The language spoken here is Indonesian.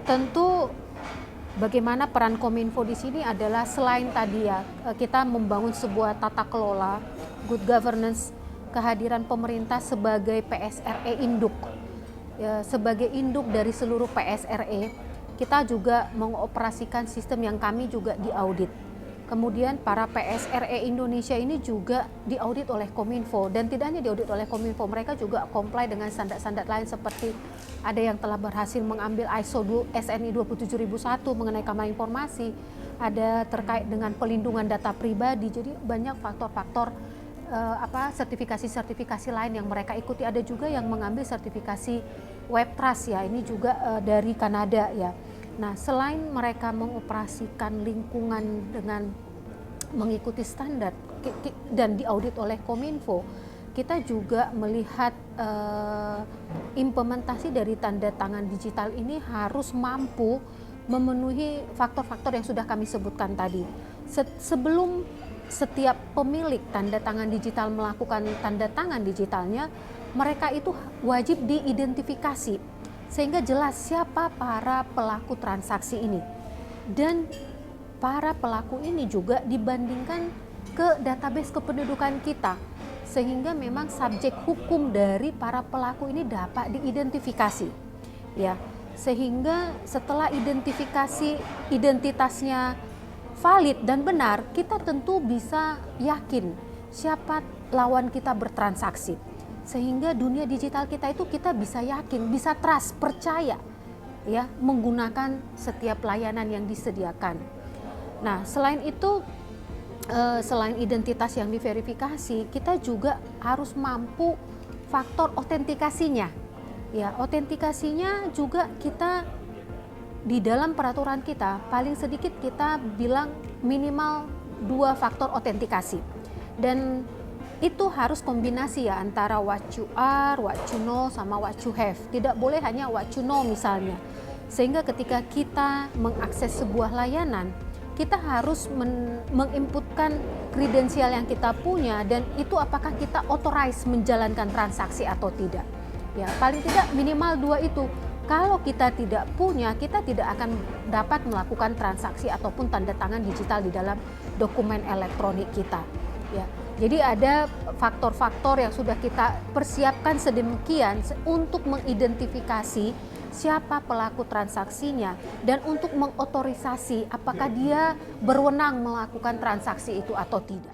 Tentu bagaimana peran Kominfo di sini adalah selain tadi ya, kita membangun sebuah tata kelola, good governance, kehadiran pemerintah sebagai PSRE induk. Ya, sebagai induk dari seluruh PSRE, kita juga mengoperasikan sistem yang kami juga diaudit. Kemudian para PSRE Indonesia ini juga diaudit oleh Kominfo, dan tidak hanya diaudit oleh Kominfo, mereka juga comply dengan standar-standar lain seperti ada yang telah berhasil mengambil ISO SNI 27001 mengenai keamanan informasi, ada terkait dengan pelindungan data pribadi. Jadi banyak faktor-faktor sertifikasi-sertifikasi lain yang mereka ikuti. Ada juga yang mengambil sertifikasi Web Trust ya, ini juga dari Kanada ya. Nah, selain mereka mengoperasikan lingkungan dengan mengikuti standar dan diaudit oleh Kominfo, kita juga melihat implementasi dari tanda tangan digital ini harus mampu memenuhi faktor-faktor yang sudah kami sebutkan tadi. Sebelum setiap pemilik tanda tangan digital melakukan tanda tangan digitalnya, mereka itu wajib diidentifikasi sehingga jelas siapa para pelaku transaksi ini, dan para pelaku ini juga dibandingkan ke database kependudukan kita sehingga memang subjek hukum dari para pelaku ini dapat diidentifikasi ya, sehingga setelah identitasnya valid dan benar, kita tentu bisa yakin siapa lawan kita bertransaksi. Sehingga dunia digital kita itu kita bisa yakin, bisa trust, percaya ya menggunakan setiap layanan yang disediakan. Nah, selain itu, selain identitas yang diverifikasi, kita juga harus mampu faktor otentikasinya. Ya, otentikasinya juga kita di dalam peraturan kita paling sedikit kita bilang minimal 2 faktor otentikasi. Dan itu harus kombinasi ya antara what you are, what you know, sama what you have. Tidak boleh hanya what you know misalnya. Sehingga ketika kita mengakses sebuah layanan, kita harus menginputkan kredensial yang kita punya, dan itu apakah kita authorize menjalankan transaksi atau tidak. Ya, paling tidak minimal 2 itu. Kalau kita tidak punya, kita tidak akan dapat melakukan transaksi ataupun tanda tangan digital di dalam dokumen elektronik kita. Ya, jadi ada faktor-faktor yang sudah kita persiapkan sedemikian untuk mengidentifikasi siapa pelaku transaksinya dan untuk mengotorisasi apakah dia berwenang melakukan transaksi itu atau tidak.